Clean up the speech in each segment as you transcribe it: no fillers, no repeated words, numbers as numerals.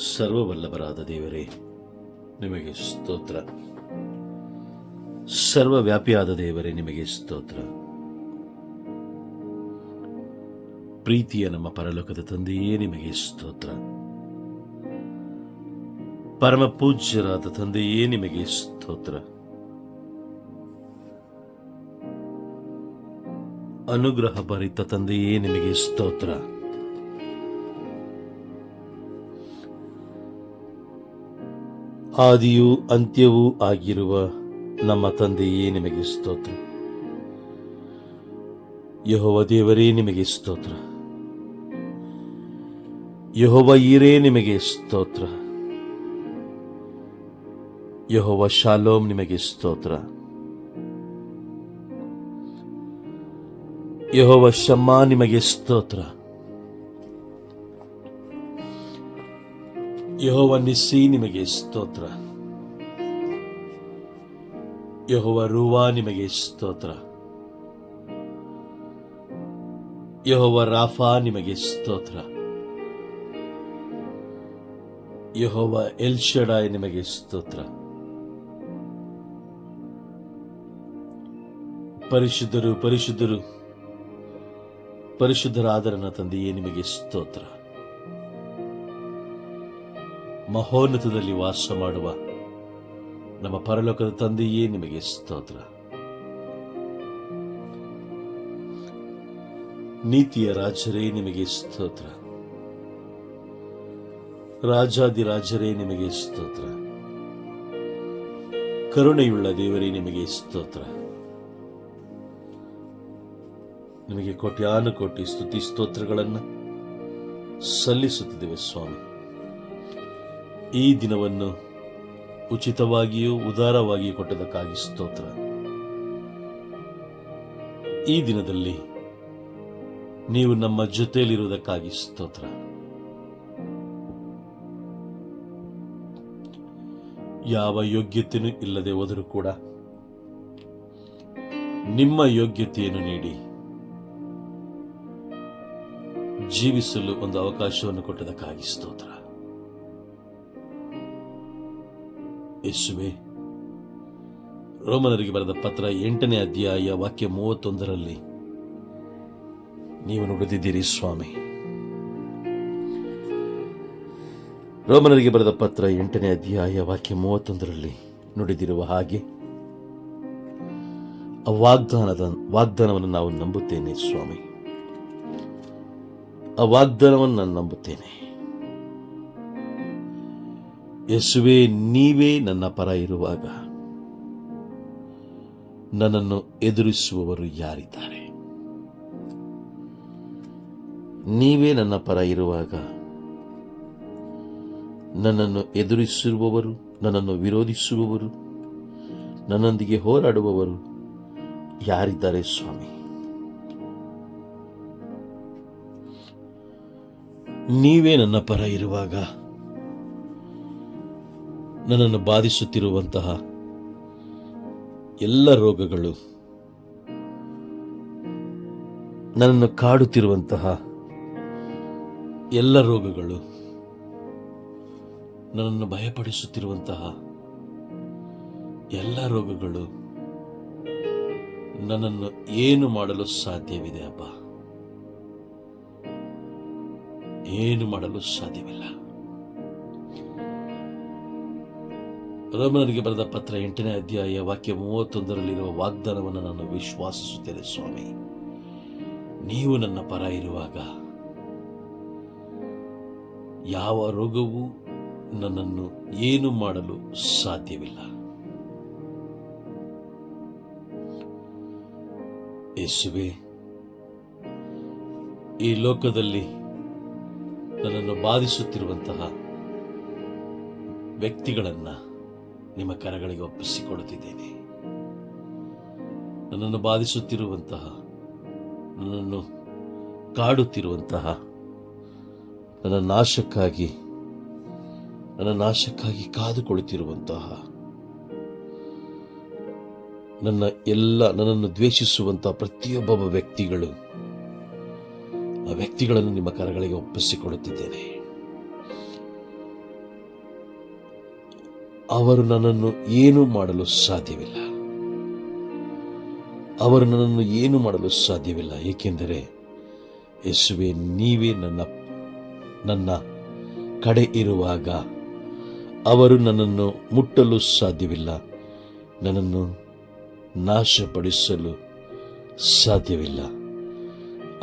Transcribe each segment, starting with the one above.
ಸರ್ವವಲ್ಲಭರಾದ ದೇವರೇ, ನಿಮಗೆ ಸ್ತೋತ್ರ. ಸರ್ವವ್ಯಾಪಿಯಾದ ದೇವರೇ, ನಿಮಗೆ ಸ್ತೋತ್ರ. ಪ್ರೀತಿಯ ನಮ್ಮ ಪರಲೋಕದ ತಂದೆಯೇ, ನಿಮಗೆ ಸ್ತೋತ್ರ. ಪರಮ ಪೂಜ್ಯರಾದ ತಂದೆಯೇ, ನಿಮಗೆ ಸ್ತೋತ್ರ. ಅನುಗ್ರಹ ಭರಿತ ತಂದೆಯೇ, ನಿಮಗೆ ಸ್ತೋತ್ರ. ಆದಿಯೂ ಅಂತ್ಯವೂ ಆಗಿರುವ ನಮ್ಮ ತಂದೆಯೇ, ನಿಮಗೆ ಸ್ತೋತ್ರ. ಯೆಹೋವ ದೇವರೇ, ನಿಮಗೆ ಸ್ತೋತ್ರ. ಯೆಹೋವ ಈರೇ, ನಿಮಗೆ ಸ್ತೋತ್ರ. ಯೆಹೋವ ಶಾಲೋಮ್, ನಿಮಗೆ ಸ್ತೋತ್ರ. ಯೆಹೋವ ಶಮ್ಮಾ, ನಿಮಗೆ ಸ್ತೋತ್ರ. ಯೆಹೋವ ನಿಸ್ಸಿ, ನಿಮಗೆ ಸ್ತೋತ್ರ. ಯೆಹೋವ ರೂವಾ, ನಿಮಗೆ ಸ್ತೋತ್ರ. ಯೆಹೋವ ರಾಫಾ, ನಿಮಗೆ ಸ್ತೋತ್ರ. ಯೆಹೋವ ಎಲ್ ಶಡಾಯ್, ನಿಮಗೆ ಸ್ತೋತ್ರ. ಪರಿಶುದ್ಧರು, ಪರಿಶುದ್ಧರು, ಪರಿಶುದ್ಧರಾದ ನನ್ನ ತಂದೆಯೇ, ನಿಮಗೆ ಸ್ತೋತ್ರ. ಮಹೋನ್ನತದಲ್ಲಿ ವಾಸ ಮಾಡುವ ನಮ್ಮ ಪರಲೋಕದ ತಂದೆಯೇ, ನಿಮಗೆ ಸ್ತೋತ್ರ. ನೀತಿಯ ರಾಜರೇ, ನಿಮಗೆ ಸ್ತೋತ್ರ. ರಾಜಾದಿರಾಜರೇ, ನಿಮಗೆ ಸ್ತೋತ್ರ. ಕರುಣೆಯುಳ್ಳ ದೇವರೇ, ನಿಮಗೆ ಸ್ತೋತ್ರ. ನಿಮಗೆ ಕೋಟ್ಯಾನುಕೋಟಿ ಸ್ತುತಿ ಸ್ತೋತ್ರಗಳನ್ನು ಸಲ್ಲಿಸುತ್ತಿದ್ದೇವೆ ಸ್ವಾಮಿ. ಈ ದಿನವನ್ನು ಉಚಿತವಾಗಿಯೂ ಉದಾರವಾಗಿಯೂ ಕೊಟ್ಟದಕ್ಕಾಗಿ ಸ್ತೋತ್ರ. ಈ ದಿನದಲ್ಲಿ ನೀವು ನಮ್ಮ ಜೊತೆಯಲ್ಲಿರುವುದಕ್ಕಾಗಿ ಸ್ತೋತ್ರ. ಯಾವ ಯೋಗ್ಯತೆಯೂ ಇಲ್ಲದೆ ಹೋದರೂ ಕೂಡ ನಿಮ್ಮ ಯೋಗ್ಯತೆಯನ್ನು ನೀಡಿ ಜೀವಿಸಲು ಒಂದು ಅವಕಾಶವನ್ನು ಕೊಟ್ಟದಕ್ಕಾಗಿ ಸ್ತೋತ್ರ. ಯೇಸುವೇ, ರೋಮನರಿಗೆ ಬರೆದ ಪತ್ರ 8ನೇ ಅಧ್ಯಾಯ ವಾಕ್ಯ 31ರಲ್ಲಿ ನೀವು ನುಡಿದಿದ್ದೀರಿ ಸ್ವಾಮಿ. ರೋಮನರಿಗೆ ಬರೆದ ಪತ್ರ 8ನೇ ಅಧ್ಯಾಯ ವಾಕ್ಯ 31ರಲ್ಲಿ ನುಡಿದಿರುವ ಹಾಗೆ ಆ ವಾಗ್ದಾನವನ್ನು ನಾವು ನಂಬುತ್ತೇನೆ ಸ್ವಾಮಿ. ಆ ವಾಗ್ದಾನವನ್ನು ನಾನು ನಂಬುತ್ತೇನೆ. ಯೇಸುವೇ, ನೀವೇ ನನ್ನ ಪರ ಇರುವಾಗ ನನ್ನನ್ನು ಎದುರಿಸುವವರು ಯಾರಿದ್ದಾರೆ? ನೀವೇ ನನ್ನ ಪರ ಇರುವಾಗ ನನ್ನನ್ನು ಎದುರಿಸುವವರು, ನನ್ನನ್ನು ವಿರೋಧಿಸುವವರು, ನನ್ನೊಂದಿಗೆ ಹೋರಾಡುವವರು ಯಾರಿದ್ದಾರೆ ಸ್ವಾಮಿ? ನೀವೇ ನನ್ನ ಪರ ಇರುವಾಗ ನನ್ನನ್ನು ಬಾಧಿಸುತ್ತಿರುವಂತಹ ಎಲ್ಲ ರೋಗಗಳು, ನನ್ನನ್ನು ಕಾಡುತ್ತಿರುವಂತಹ ಎಲ್ಲ ರೋಗಗಳು, ನನ್ನನ್ನು ಭಯಪಡಿಸುತ್ತಿರುವಂತಹ ಎಲ್ಲ ರೋಗಗಳು ನನ್ನನ್ನು ಏನು ಮಾಡಲು ಸಾಧ್ಯವಿದೆ ಅಪ್ಪ? ಏನು ಮಾಡಲು ಸಾಧ್ಯವಿಲ್ಲ. ರೋಮನರಿಗೆ ಬರೆದ ಪತ್ರ 8ನೇ ಅಧ್ಯಾಯ ವಾಕ್ಯ 31ರಲ್ಲಿರುವ ವಾಗ್ದಾನವನ್ನು ನಾನು ವಿಶ್ವಾಸಿಸುತ್ತೇನೆ ಸ್ವಾಮಿ. ನೀವು ನನ್ನ ಪರ ಇರುವಾಗ ಯಾವ ರೋಗವೂ ನನ್ನನ್ನು ಏನು ಮಾಡಲು ಸಾಧ್ಯವಿಲ್ಲ. ಯೇಸುವೇ, ಈ ಲೋಕದಲ್ಲಿ ನನ್ನನ್ನು ಬಾಧಿಸುತ್ತಿರುವಂತಹ ವ್ಯಕ್ತಿಗಳನ್ನು ನಿಮ್ಮ ಕರಗಳಿಗೆ ಒಪ್ಪಿಸಿಕೊಡುತ್ತಿದ್ದೇನೆ. ನನ್ನನ್ನು ಬಾಧಿಸುತ್ತಿರುವಂತಹ, ನನ್ನನ್ನು ಕಾಡುತ್ತಿರುವಂತಹ, ನನ್ನ ನಾಶಕ್ಕಾಗಿ ಕಾದುಕೊಳ್ಳುತ್ತಿರುವಂತಹ, ನನ್ನನ್ನು ದ್ವೇಷಿಸುವಂತಹ ಪ್ರತಿಯೊಬ್ಬ ವ್ಯಕ್ತಿಗಳು, ಆ ವ್ಯಕ್ತಿಗಳನ್ನು ನಿಮ್ಮ ಕರಗಳಿಗೆ ಒಪ್ಪಿಸಿಕೊಡುತ್ತಿದ್ದೇನೆ. ಅವರು ನನ್ನನ್ನು ಏನೂ ಮಾಡಲು ಸಾಧ್ಯವಿಲ್ಲ. ಅವರು ನನ್ನನ್ನು ಏನು ಮಾಡಲು ಸಾಧ್ಯವಿಲ್ಲ. ಏಕೆಂದರೆ ಯೇಸುವೆ, ನೀವೇ ನನ್ನ ಕಡೆ ಇರುವಾಗ ಅವರು ನನ್ನನ್ನು ಮುಟ್ಟಲು ಸಾಧ್ಯವಿಲ್ಲ, ನನ್ನನ್ನು ನಾಶಪಡಿಸಲು ಸಾಧ್ಯವಿಲ್ಲ.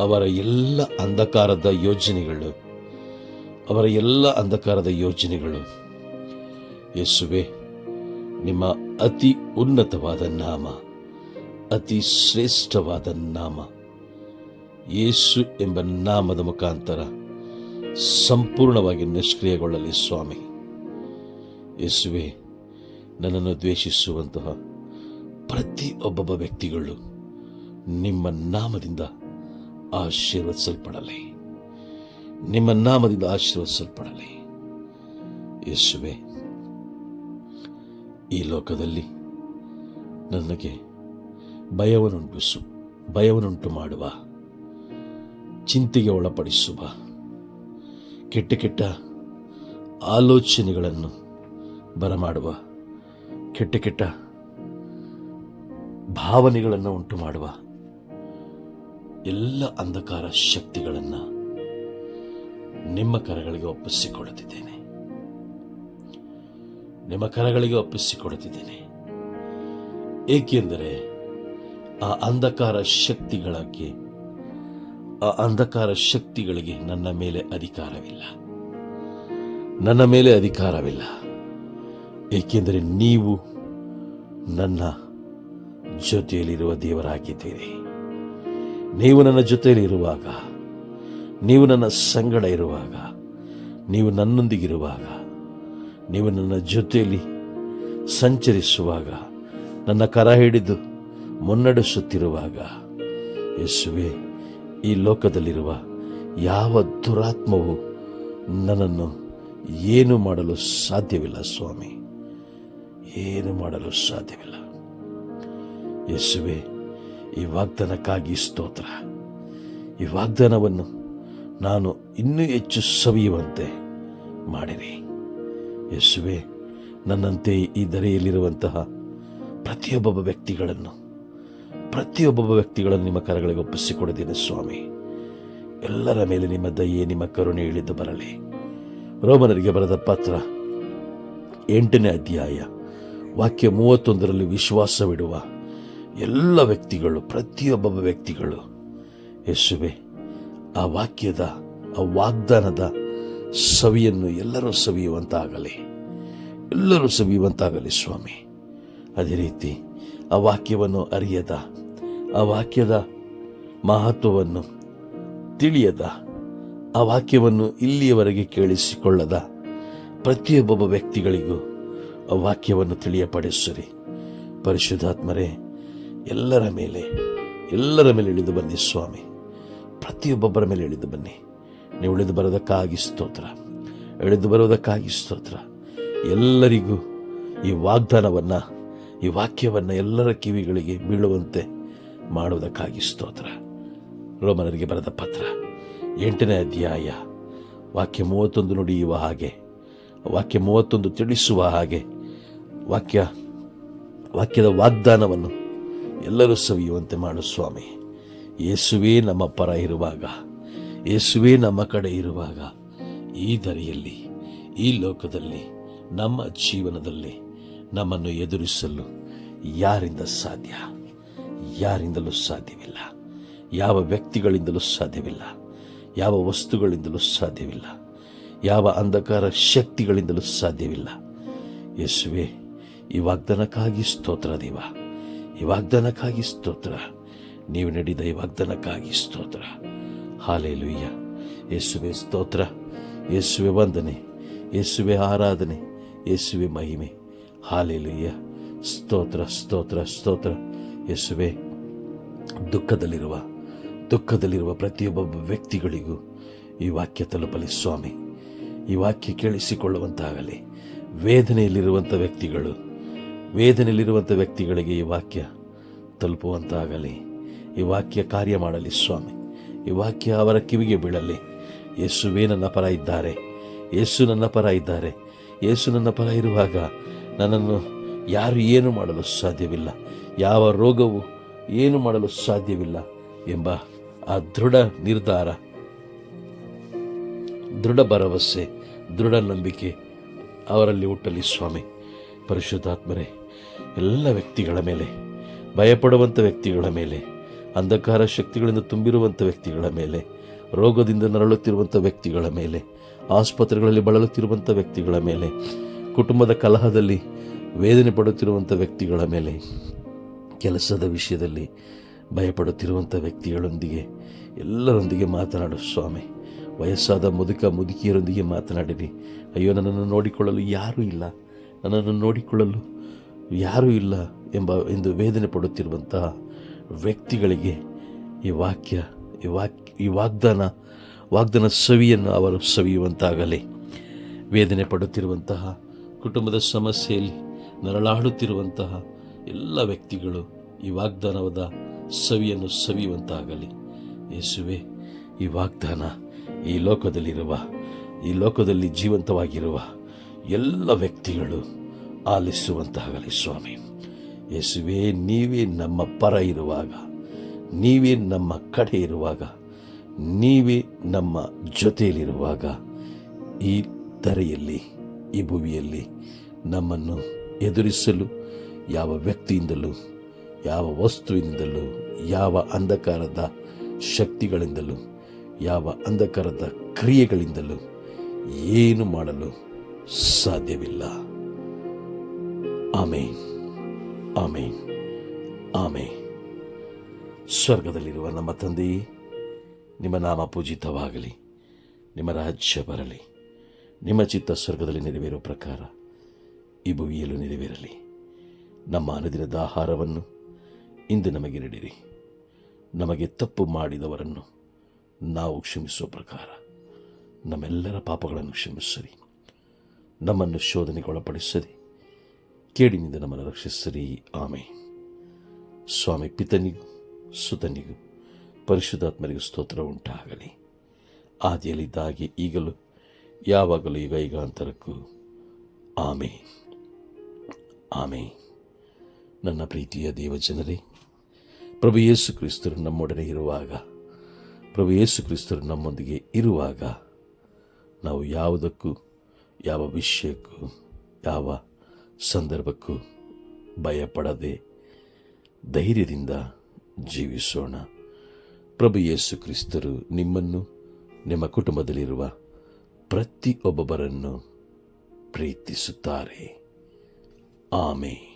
ಅವರ ಎಲ್ಲ ಅಂಧಕಾರದ ಯೋಜನೆಗಳು ಯೇಸುವೆ, ನಿಮ್ಮ ಅತಿ ಉನ್ನತವಾದ ನಾಮ, ಅತಿ ಶ್ರೇಷ್ಠವಾದ ನಾಮ ಯೇಸು ಎಂಬ ನಾಮದ ಮುಖಾಂತರ ಸಂಪೂರ್ಣವಾಗಿ ನಿಷ್ಕ್ರಿಯಗೊಳ್ಳಲಿ ಸ್ವಾಮಿ. ಯೇಸುವೆ, ನನ್ನನ್ನು ದ್ವೇಷಿಸುವಂತಹ ಪ್ರತಿಯೊಬ್ಬ ವ್ಯಕ್ತಿಗಳು ನಿಮ್ಮ ನಾಮದಿಂದ ಆಶೀರ್ವದಿಸಲ್ಪಡಲಿ, ನಿಮ್ಮ ನಾಮದಿಂದ ಆಶೀರ್ವದಿಸಲ್ಪಡಲಿ. ಯೇಸುವೆ, ಈ ಲೋಕದಲ್ಲಿ ನನಗೆ ಭಯವನ್ನುಂಟು ಮಾಡುವ, ಚಿಂತೆಗೆ ಒಳಪಡಿಸುವ ಕೆಟ್ಟ ಆಲೋಚನೆಗಳನ್ನು ಬರಮಾಡುವ, ಕೆಟ್ಟ ಭಾವನೆಗಳನ್ನು ಉಂಟು ಮಾಡುವ ಎಲ್ಲ ಅಂಧಕಾರ ಶಕ್ತಿಗಳನ್ನು ನಿಮ್ಮ ಕರಗಳಿಗೆ ಒಪ್ಪಿಸಿಕೊಡುತ್ತಿದ್ದೇನೆ. ಏಕೆಂದರೆ ಆ ಅಂಧಕಾರ ಶಕ್ತಿಗಳಿಗೆ ನನ್ನ ಮೇಲೆ ಅಧಿಕಾರವಿಲ್ಲ. ಏಕೆಂದರೆ ನೀವು ನನ್ನ ಜೊತೆಯಲ್ಲಿರುವ ದೇವರಾಗಿದ್ದೀರಿ. ನೀವು ನನ್ನ ಜೊತೆಯಲ್ಲಿರುವಾಗ, ನೀವು ನನ್ನ ಸಂಗಡ ಇರುವಾಗ, ನೀವು ನನ್ನೊಂದಿಗಿರುವಾಗ, ನೀವು ನನ್ನ ಜೊತೆಯಲ್ಲಿ ಸಂಚರಿಸುವಾಗ, ನನ್ನ ಕರ ಹಿಡಿದು ಮುನ್ನಡೆಸುತ್ತಿರುವಾಗ, ಯೇಸುವೆ, ಈ ಲೋಕದಲ್ಲಿರುವ ಯಾವ ದುರಾತ್ಮವು ನನ್ನನ್ನು ಏನು ಮಾಡಲು ಸಾಧ್ಯವಿಲ್ಲ ಸ್ವಾಮಿ, ಏನು ಮಾಡಲು ಸಾಧ್ಯವಿಲ್ಲ. ಯೇಸುವೆ, ಈ ವಾಗ್ದಾನಕ್ಕಾಗಿ ಸ್ತೋತ್ರ. ಈ ವಾಗ್ದಾನವನ್ನು ನಾನು ಇನ್ನೂ ಹೆಚ್ಚು ಸವಿಯುವಂತೆ ಮಾಡಿರಿ. ಯೇಸುವೆ, ನನ್ನಂತೆ ಈ ಧರೆಯಲ್ಲಿರುವಂತಹ ಪ್ರತಿಯೊಬ್ಬ ವ್ಯಕ್ತಿಗಳನ್ನು ನಿಮ್ಮ ಕರಗಳಿಗೆ ಒಪ್ಪಿಸಿಕೊಡಿದ್ದೇನೆ ಸ್ವಾಮಿ. ಎಲ್ಲರ ಮೇಲೆ ನಿಮ್ಮ ದಯೆ, ನಿಮ್ಮ ಕರುಣೆ ಇಳಿದು ಬರಲಿ. ರೋಮನರಿಗೆ ಬರೆದ ಪತ್ರ 8ನೇ ಅಧ್ಯಾಯ ವಾಕ್ಯ 31ರಲ್ಲಿ ವಿಶ್ವಾಸವಿಡುವ ಎಲ್ಲ ವ್ಯಕ್ತಿಗಳು, ಪ್ರತಿಯೊಬ್ಬ ವ್ಯಕ್ತಿಗಳು ಯೇಸುವೆ, ಆ ವಾಗ್ದಾನದ ಸವಿಯನ್ನು ಎಲ್ಲರೂ ಸವಿಯುವಂತಾಗಲಿ ಸ್ವಾಮಿ. ಅದೇ ರೀತಿ ಆ ವಾಕ್ಯವನ್ನು ಅರಿಯದ, ಆ ವಾಕ್ಯದ ಮಹತ್ವವನ್ನು ತಿಳಿಯದ, ಆ ವಾಕ್ಯವನ್ನು ಇಲ್ಲಿಯವರೆಗೆ ಕೇಳಿಸಿಕೊಳ್ಳದ ಪ್ರತಿಯೊಬ್ಬ ವ್ಯಕ್ತಿಗಳಿಗೂ ಆ ವಾಕ್ಯವನ್ನು ತಿಳಿಯಪಡಿಸಿರಿ. ಪರಿಶುದ್ಧಾತ್ಮರೇ, ಎಲ್ಲರ ಮೇಲೆ ಇಳಿದು ಬನ್ನಿ ಸ್ವಾಮಿ. ಪ್ರತಿಯೊಬ್ಬೊಬ್ಬರ ಮೇಲೆ ಇಳಿದು ಬನ್ನಿ. ನೀವು ಇಳಿದು ಬರೋದಕ್ಕಾಗಿ ಸ್ತೋತ್ರ. ಎಲ್ಲರಿಗೂ ಈ ವಾಕ್ಯವನ್ನು ಎಲ್ಲರ ಕಿವಿಗಳಿಗೆ ಬೀಳುವಂತೆ ಮಾಡುವುದಕ್ಕಾಗಿ ಸ್ತೋತ್ರ. ರೋಮನರಿಗೆ ಬರೆದ ಪತ್ರ 8ನೇ ಅಧ್ಯಾಯ ವಾಕ್ಯ 31 ನುಡಿಯುವ ಹಾಗೆ, ವಾಕ್ಯ 31 ತಿಳಿಸುವ ಹಾಗೆ, ವಾಕ್ಯದ ವಾಗ್ದಾನವನ್ನು ಎಲ್ಲರೂ ಸವಿಯುವಂತೆ ಮಾಡು ಸ್ವಾಮಿ. ಯೇಸುವೇ ನಮ್ಮ ಪರ ಇರುವಾಗ, ಯೇಸುವೇ ನಮ್ಮ ಕಡೆ ಇರುವಾಗ, ಈ ಧರೆಯಲ್ಲಿ, ಈ ಲೋಕದಲ್ಲಿ, ನಮ್ಮ ಜೀವನದಲ್ಲಿ ನಮ್ಮನ್ನು ಎದುರಿಸಲು ಯಾರಿಂದಲೂ ಸಾಧ್ಯವಿಲ್ಲ. ಯಾವ ವ್ಯಕ್ತಿಗಳಿಂದಲೂ ಸಾಧ್ಯವಿಲ್ಲ, ಯಾವ ವಸ್ತುಗಳಿಂದಲೂ ಸಾಧ್ಯವಿಲ್ಲ, ಯಾವ ಅಂಧಕಾರ ಶಕ್ತಿಗಳಿಂದಲೂ ಸಾಧ್ಯವಿಲ್ಲ. ಯೇಸುವೆ, ಈ ವಾಗ್ದಾನಕ್ಕಾಗಿ ಸ್ತೋತ್ರ ದೇವ, ಈ ವಾಗ್ದಾನಕ್ಕಾಗಿ ಸ್ತೋತ್ರ. ನೀವು ನೀಡಿದ ಈ ವಾಗ್ದಾನಕ್ಕಾಗಿ ಸ್ತೋತ್ರ. ಹಾಲೆಲೂಯ. ಯೇಸುವೆ ಸ್ತೋತ್ರ, ಯೇಸುವೆ ವಂದನೆ, ಯೇಸುವೆ ಆರಾಧನೆ, ಯೇಸುವೆ ಮಹಿಮೆ. ಹಾಲೆಲೂಯ. ಸ್ತೋತ್ರ ಸ್ತೋತ್ರ ಸ್ತೋತ್ರ. ಯೇಸುವೆ, ದುಃಖದಲ್ಲಿರುವ ಪ್ರತಿಯೊಬ್ಬ ವ್ಯಕ್ತಿಗಳಿಗೂ ಈ ವಾಕ್ಯ ತಲುಪಲಿ ಸ್ವಾಮಿ. ಈ ವಾಕ್ಯ ಕೇಳಿಸಿಕೊಳ್ಳುವಂತಾಗಲಿ. ವೇದನೆಯಲ್ಲಿರುವಂಥ ವ್ಯಕ್ತಿಗಳಿಗೆ ಈ ವಾಕ್ಯ ತಲುಪುವಂತಾಗಲಿ. ಈ ವಾಕ್ಯ ಕಾರ್ಯ ಮಾಡಲಿ ಸ್ವಾಮಿ. ಈ ವಾಕ್ಯ ಅವರ ಕಿವಿಗೆ ಬೀಳಲಿ. ಯೇಸುವೇ ನನ್ನ ಪರ ಇದ್ದಾರೆ, ಯೇಸು ನನ್ನ ಪರ ಇರುವಾಗ ನನ್ನನ್ನು ಯಾರು ಏನು ಮಾಡಲು ಸಾಧ್ಯವಿಲ್ಲ, ಯಾವ ರೋಗವು ಏನು ಮಾಡಲು ಸಾಧ್ಯವಿಲ್ಲ ಎಂಬ ಆ ದೃಢ ನಿರ್ಧಾರ, ದೃಢ ಭರವಸೆ, ದೃಢ ನಂಬಿಕೆ ಅವರಲ್ಲಿ ಹುಟ್ಟಲಿ ಸ್ವಾಮಿ. ಪರಿಶುದ್ಧಾತ್ಮರೇ, ಎಲ್ಲ ವ್ಯಕ್ತಿಗಳ ಮೇಲೆ, ಭಯಪಡುವಂಥ ವ್ಯಕ್ತಿಗಳ ಮೇಲೆ, ಅಂಧಕಾರ ಶಕ್ತಿಗಳಿಂದ ತುಂಬಿರುವಂಥ ವ್ಯಕ್ತಿಗಳ ಮೇಲೆ, ರೋಗದಿಂದ ನರಳುತ್ತಿರುವಂಥ ವ್ಯಕ್ತಿಗಳ ಮೇಲೆ, ಆಸ್ಪತ್ರೆಗಳಲ್ಲಿ ಬಳಲುತ್ತಿರುವಂಥ ವ್ಯಕ್ತಿಗಳ ಮೇಲೆ, ಕುಟುಂಬದ ಕಲಹದಲ್ಲಿ ವೇದನೆ ಪಡುತ್ತಿರುವಂಥ ವ್ಯಕ್ತಿಗಳ ಮೇಲೆ, ಕೆಲಸದ ವಿಷಯದಲ್ಲಿ ಭಯಪಡುತ್ತಿರುವಂಥ ವ್ಯಕ್ತಿಗಳೊಂದಿಗೆ ಎಲ್ಲರೊಂದಿಗೆ ಮಾತನಾಡು ಸ್ವಾಮಿ. ವಯಸ್ಸಾದ ಮುದುಕಿಯರೊಂದಿಗೆ ಮಾತನಾಡಿರಿ. ಅಯ್ಯೋ, ನನ್ನನ್ನು ನೋಡಿಕೊಳ್ಳಲು ಯಾರೂ ಇಲ್ಲ, ನನ್ನನ್ನು ನೋಡಿಕೊಳ್ಳಲು ಯಾರೂ ಇಲ್ಲ ಎಂದು ವೇದನೆ ಪಡುತ್ತಿರುವಂತಹ ವ್ಯಕ್ತಿಗಳಿಗೆ ಈ ವಾಕ್ಯ, ಈ ವಾಗ್ದಾನ ಸವಿಯನ್ನು ಅವರು ಸವಿಯುವಂತಾಗಲಿ. ವೇದನೆ ಪಡುತ್ತಿರುವಂತಹ, ಕುಟುಂಬದ ಸಮಸ್ಯೆಯಲ್ಲಿ ನರಳಾಡುತ್ತಿರುವಂತಹ ಎಲ್ಲ ವ್ಯಕ್ತಿಗಳು ಈ ವಾಗ್ದಾನವಾದ ಸವಿಯನ್ನು ಸವಿಯುವಂತಾಗಲಿ. ಯೇಸುವೆ, ಈ ವಾಗ್ದಾನ ಈ ಲೋಕದಲ್ಲಿ ಜೀವಂತವಾಗಿರುವ ಎಲ್ಲ ವ್ಯಕ್ತಿಗಳು ಆಲಿಸುವಂತಾಗಲಿ ಸ್ವಾಮಿ. ಯೇಸುವೆ, ನೀವೇ ನಮ್ಮ ಪರ ಇರುವಾಗ, ನೀವೇ ನಮ್ಮ ಕಡೆ ಇರುವಾಗ, ನೀವೇ ನಮ್ಮ ಜೊತೆಯಲ್ಲಿರುವಾಗ, ಈ ಧರೆಯಲ್ಲಿ, ಈ ಭೂಮಿಯಲ್ಲಿ ನಮ್ಮನ್ನು ಎದುರಿಸಲು ಯಾವ ವ್ಯಕ್ತಿಯಿಂದಲೂ, ಯಾವ ವಸ್ತುವಿನಿಂದಲೂ, ಯಾವ ಅಂಧಕಾರದ ಶಕ್ತಿಗಳಿಂದಲೂ, ಯಾವ ಅಂಧಕಾರದ ಕ್ರಿಯೆಗಳಿಂದಲೂ ಏನು ಮಾಡಲು ಸಾಧ್ಯವಿಲ್ಲ. ಆಮೇನ್, ಆಮೇನ್, ಆಮೇನ್. ಸ್ವರ್ಗದಲ್ಲಿರುವ ನಮ್ಮ ತಂದೆಯೇ, ನಿಮ್ಮ ನಾಮ ಪೂಜಿತವಾಗಲಿ, ನಿಮ್ಮ ರಾಜ್ಯ ಬರಲಿ, ನಿಮ್ಮ ಚಿತ್ತ ಸ್ವರ್ಗದಲ್ಲಿ ನೆರವೇರುವ ಪ್ರಕಾರ ಈ ಭೂಮಿಯಲ್ಲೂ ನೆರವೇರಲಿ. ನಮ್ಮ ಅನುದಿನದ ಆಹಾರವನ್ನು ಇಂದು ನಮಗೆ ನೀಡಿರಿ. ನಮಗೆ ತಪ್ಪು ಮಾಡಿದವರನ್ನು ನಾವು ಕ್ಷಮಿಸುವ ಪ್ರಕಾರ ನಮ್ಮೆಲ್ಲರ ಪಾಪಗಳನ್ನು ಕ್ಷಮಿಸಿರಿ. ನಮ್ಮನ್ನು ಶೋಧನೆಗೆ ಒಳಪಡಿಸದೆ ಕೇಡಿನಿಂದ ನಮ್ಮನ್ನು ರಕ್ಷಿಸಿರಿ. ಆಮೇನ್. ಸ್ವಾಮಿ ಪಿತನಿಗೂ ಸುತನಿಗೂ ಪರಿಶುದ್ಧಾತ್ಮರಿಗೂ ಸ್ತೋತ್ರ ಉಂಟಾಗಲಿ. ಆದಿಯಲ್ಲಿದ್ದಾಗೆ ಈಗಲೂ ಯಾವಾಗಲೂ ಈಗ ಯುಗಾಂತರಕ್ಕೂ. ಆಮೇನ್, ಆಮೇನ್. ನನ್ನ ಪ್ರೀತಿಯ ದೇವಜನರೇ, ಪ್ರಭು ಯೇಸು ಕ್ರಿಸ್ತರು ನಮ್ಮೊಡನೆ ಇರುವಾಗ, ಪ್ರಭು ಯೇಸು ಕ್ರಿಸ್ತರು ನಮ್ಮೊಂದಿಗೆ ಇರುವಾಗ ನಾವು ಯಾವುದಕ್ಕೂ, ಯಾವ ವಿಷಯಕ್ಕೂ, ಯಾವ ಸಂದರ್ಭಕ್ಕೂ ಭಯಪಡದೆ ಧೈರ್ಯದಿಂದ ಜೀವಿಸೋಣ. ಪ್ರಭು ಯೇಸು ಕ್ರಿಸ್ತರು ನಿಮ್ಮನ್ನು, ನಿಮ್ಮ ಕುಟುಂಬದಲ್ಲಿರುವ ಪ್ರತಿಯೊಬ್ಬೊಬ್ಬರನ್ನು ಪ್ರೀತಿಸುತ್ತಾರೆ. ಆಮೇನ್.